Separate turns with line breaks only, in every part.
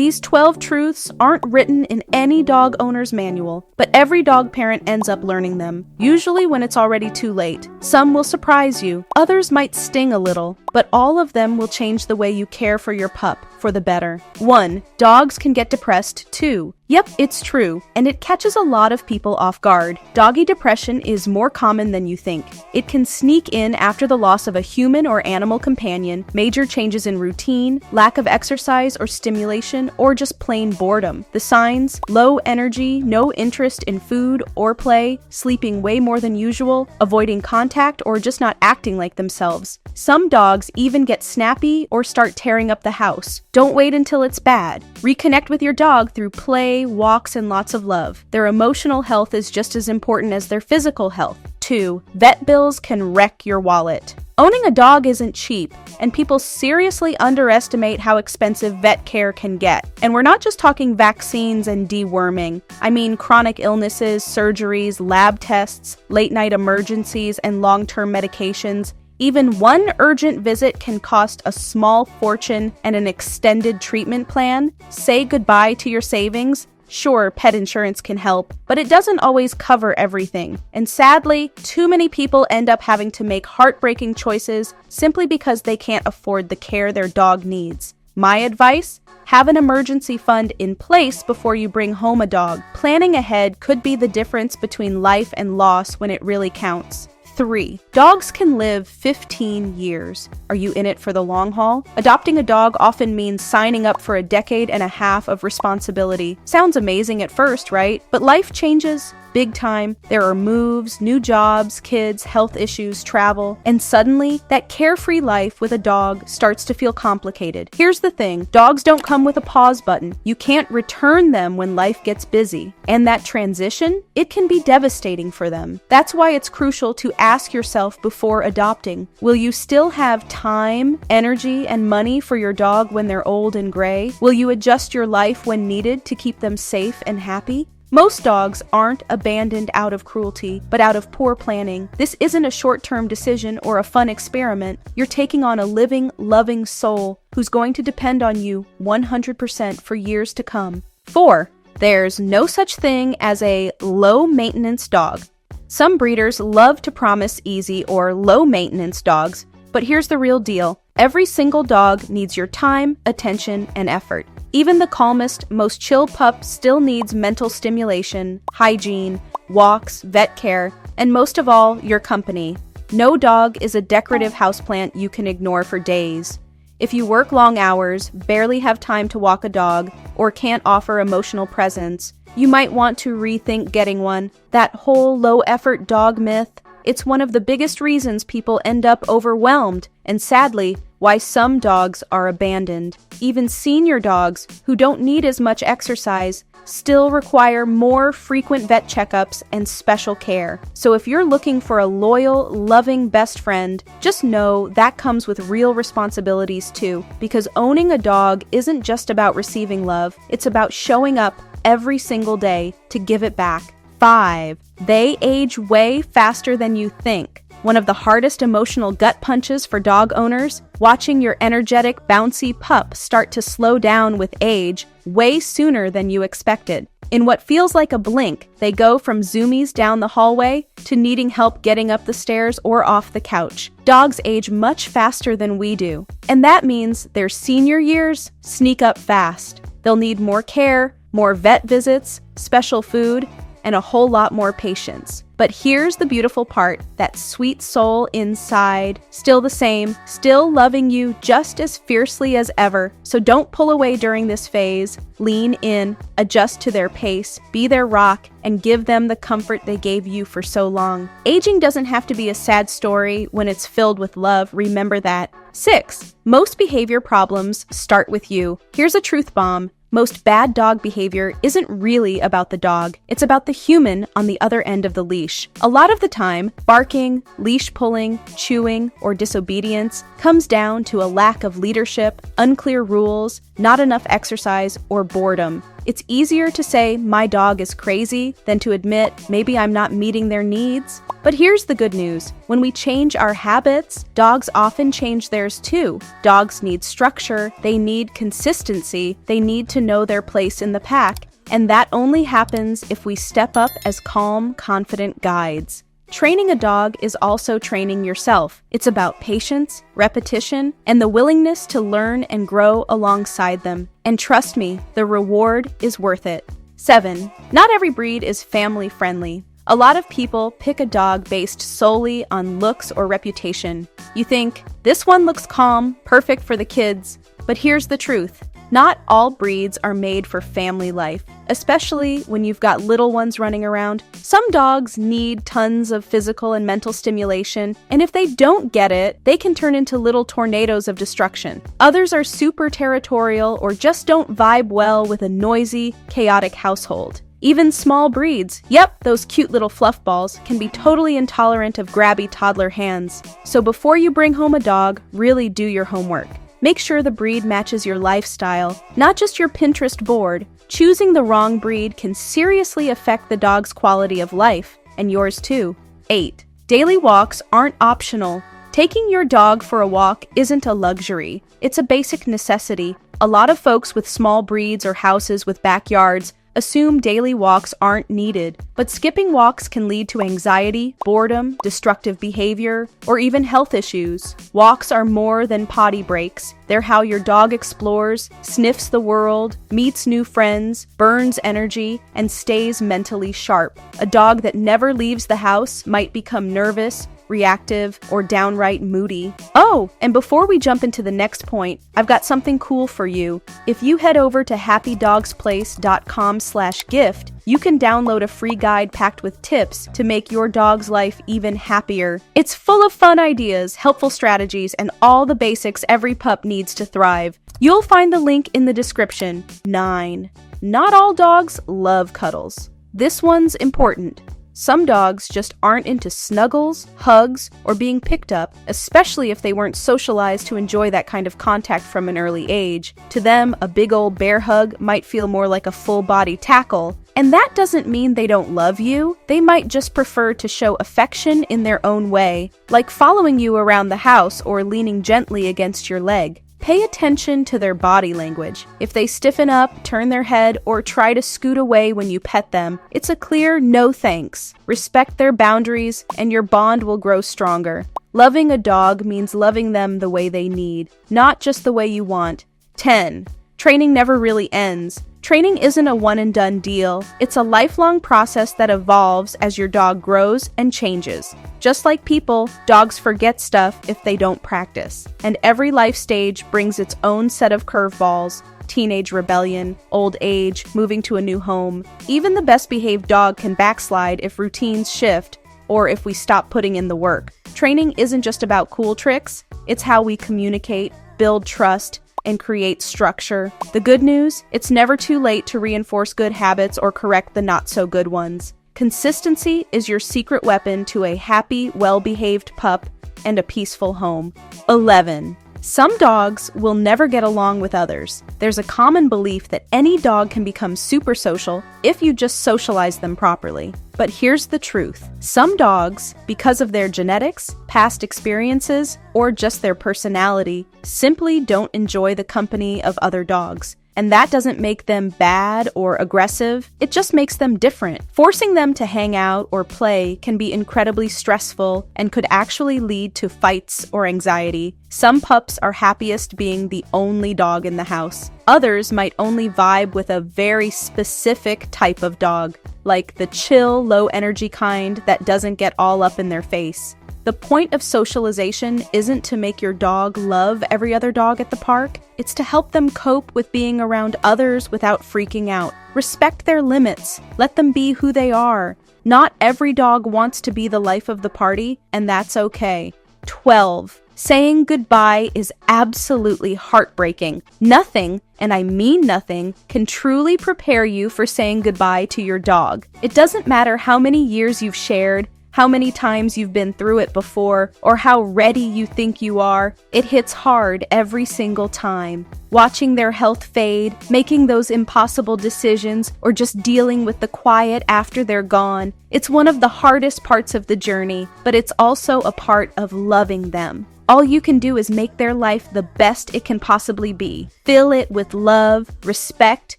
These 12 truths aren't written in any dog owner's manual, but every dog parent ends up learning them, usually when it's already too late. Some will surprise you, others might sting a little, but all of them will change the way you care for your pup for the better. 1. Dogs can get depressed too. Yep, it's true, and it catches a lot of people off guard. Doggy depression is more common than you think. It can sneak in after the loss of a human or animal companion, major changes in routine, lack of exercise or stimulation, or just plain boredom. The signs: low energy, no interest in food or play, sleeping way more than usual, avoiding contact, or just not acting like themselves. Some dogs even get snappy or start tearing up the house. Don't wait until it's bad. Reconnect with your dog through play, walks, and lots of love. Their emotional health is just as important as their physical health. 2. Vet bills can wreck your wallet. Owning a dog isn't cheap, and people seriously underestimate how expensive vet care can get. And we're not just talking vaccines and deworming. I mean chronic illnesses, surgeries, lab tests, late-night emergencies, and long-term medications. Even one urgent visit can cost a small fortune, and an extended treatment plan. Say goodbye to your savings. Sure, pet insurance can help, but it doesn't always cover everything. And sadly, too many people end up having to make heartbreaking choices simply because they can't afford the care their dog needs. My advice? Have an emergency fund in place before you bring home a dog. Planning ahead could be the difference between life and loss when it really counts. 3. Dogs can live 15 years. Are you in it for the long haul? Adopting a dog often means signing up for a decade and a half of responsibility. Sounds amazing at first, right? But life changes. Big time. There are moves, new jobs, kids, health issues, travel, and suddenly that carefree life with a dog starts to feel complicated. Here's the thing, dogs don't come with a pause button. You can't return them when life gets busy. And that transition, it can be devastating for them. That's why it's crucial to ask yourself before adopting, will you still have time, energy, and money for your dog when they're old and gray? Will you adjust your life when needed to keep them safe and happy? Most dogs aren't abandoned out of cruelty, but out of poor planning. This isn't a short-term decision or a fun experiment. You're taking on a living, loving soul who's going to depend on you 100% for years to come. 4. There's no such thing as a low-maintenance dog. Some breeders love to promise easy or low-maintenance dogs, but here's the real deal. Every single dog needs your time, attention, and effort. Even the calmest, most chill pup still needs mental stimulation, hygiene, walks, vet care, and most of all, your company. No dog is a decorative houseplant you can ignore for days. If you work long hours, barely have time to walk a dog, or can't offer emotional presence, you might want to rethink getting one. That whole low-effort dog myth, it's one of the biggest reasons people end up overwhelmed, and sadly, why some dogs are abandoned. Even senior dogs, who don't need as much exercise, still require more frequent vet checkups and special care. So if you're looking for a loyal, loving best friend, just know that comes with real responsibilities too, because owning a dog isn't just about receiving love, it's about showing up every single day to give it back. 5. They age way faster than you think. One of the hardest emotional gut punches for dog owners, watching your energetic, bouncy pup start to slow down with age way sooner than you expected. In what feels like a blink, they go from zoomies down the hallway to needing help getting up the stairs or off the couch. Dogs age much faster than we do, and that means their senior years sneak up fast. They'll need more care, more vet visits, special food, and a whole lot more patience. But here's the beautiful part, that sweet soul inside, still the same, still loving you just as fiercely as ever. So don't pull away during this phase. Lean in, adjust to their pace, be their rock, and give them the comfort they gave you for so long. Aging doesn't have to be a sad story when it's filled with love, remember that. 6. Most behavior problems start with you. Here's a truth bomb. Most bad dog behavior isn't really about the dog, it's about the human on the other end of the leash. A lot of the time, barking, leash pulling, chewing, or disobedience comes down to a lack of leadership, unclear rules, not enough exercise, or boredom. It's easier to say my dog is crazy than to admit maybe I'm not meeting their needs. But here's the good news. When we change our habits, dogs often change theirs too. Dogs need structure, they need consistency, they need to know their place in the pack, and that only happens if we step up as calm, confident guides. Training a dog is also training yourself. It's about patience, repetition, and the willingness to learn and grow alongside them. And trust me, the reward is worth it. 7. Not every breed is family friendly. A lot of people pick a dog based solely on looks or reputation. You think, this one looks calm, perfect for the kids. But here's the truth. Not all breeds are made for family life, especially when you've got little ones running around. Some dogs need tons of physical and mental stimulation, and if they don't get it, they can turn into little tornadoes of destruction. Others are super territorial or just don't vibe well with a noisy, chaotic household. Even small breeds, yep, those cute little fluff balls, can be totally intolerant of grabby toddler hands. So before you bring home a dog, really do your homework. Make sure the breed matches your lifestyle, not just your Pinterest board. Choosing the wrong breed can seriously affect the dog's quality of life, and yours too. 8. Daily walks aren't optional. Taking your dog for a walk isn't a luxury. It's a basic necessity. A lot of folks with small breeds or houses with backyards assume daily walks aren't needed, but skipping walks can lead to anxiety, boredom, destructive behavior, or even health issues. Walks are more than potty breaks. They're how your dog explores, sniffs the world, meets new friends, burns energy, and stays mentally sharp. A dog that never leaves the house might become nervous, reactive, or downright moody. Oh, and before we jump into the next point, I've got something cool for you. If you head over to happydogsplace.com/gift, you can download a free guide packed with tips to make your dog's life even happier. It's full of fun ideas, helpful strategies, and all the basics every pup needs to thrive. You'll find the link in the description. 9. Not all dogs love cuddles. This one's important. Some dogs just aren't into snuggles, hugs, or being picked up, especially if they weren't socialized to enjoy that kind of contact from an early age. To them, a big old bear hug might feel more like a full-body tackle, and that doesn't mean they don't love you. They might just prefer to show affection in their own way, like following you around the house or leaning gently against your leg. Pay attention to their body language. If they stiffen up, turn their head, or try to scoot away when you pet them, it's a clear no thanks. Respect their boundaries, and your bond will grow stronger. Loving a dog means loving them the way they need, not just the way you want. 10. Training never really ends. Training isn't a one-and-done deal. It's a lifelong process that evolves as your dog grows and changes. Just like people, dogs forget stuff if they don't practice. And every life stage brings its own set of curveballs. Teenage rebellion, old age, moving to a new home. Even the best-behaved dog can backslide if routines shift or if we stop putting in the work. Training isn't just about cool tricks. It's how we communicate, build trust, and create structure. The good news? It's never too late to reinforce good habits or correct the not-so-good ones. Consistency is your secret weapon to a happy, well-behaved pup and a peaceful home. 11. Some dogs will never get along with others. There's a common belief that any dog can become super social if you just socialize them properly. But here's the truth. Some dogs, because of their genetics, past experiences, or just their personality, simply don't enjoy the company of other dogs. And that doesn't make them bad or aggressive, it just makes them different. Forcing them to hang out or play can be incredibly stressful and could actually lead to fights or anxiety. Some pups are happiest being the only dog in the house. Others might only vibe with a very specific type of dog, like the chill, low-energy kind that doesn't get all up in their face. The point of socialization isn't to make your dog love every other dog at the park. It's to help them cope with being around others without freaking out. Respect their limits. Let them be who they are. Not every dog wants to be the life of the party, and that's okay. 12. Saying goodbye is absolutely heartbreaking. Nothing, and I mean nothing, can truly prepare you for saying goodbye to your dog. It doesn't matter how many years you've shared, how many times you've been through it before, or how ready you think you are, it hits hard every single time. Watching their health fade, making those impossible decisions, or just dealing with the quiet after they're gone, it's one of the hardest parts of the journey, but it's also a part of loving them. All you can do is make their life the best it can possibly be. Fill it with love, respect,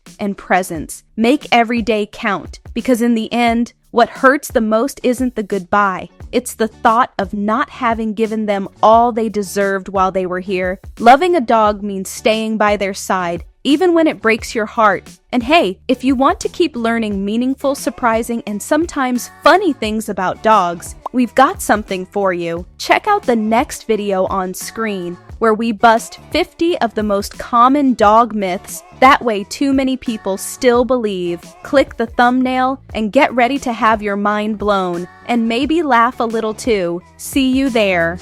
and presence. Make every day count, because in the end, what hurts the most isn't the goodbye. It's the thought of not having given them all they deserved while they were here. Loving a dog means staying by their side, even when it breaks your heart. And hey, if you want to keep learning meaningful, surprising, and sometimes funny things about dogs, we've got something for you. Check out the next video on screen, where we bust 50 of the most common dog myths. That way too many people still believe. Click the thumbnail and get ready to have your mind blown, and maybe laugh a little too. See you there.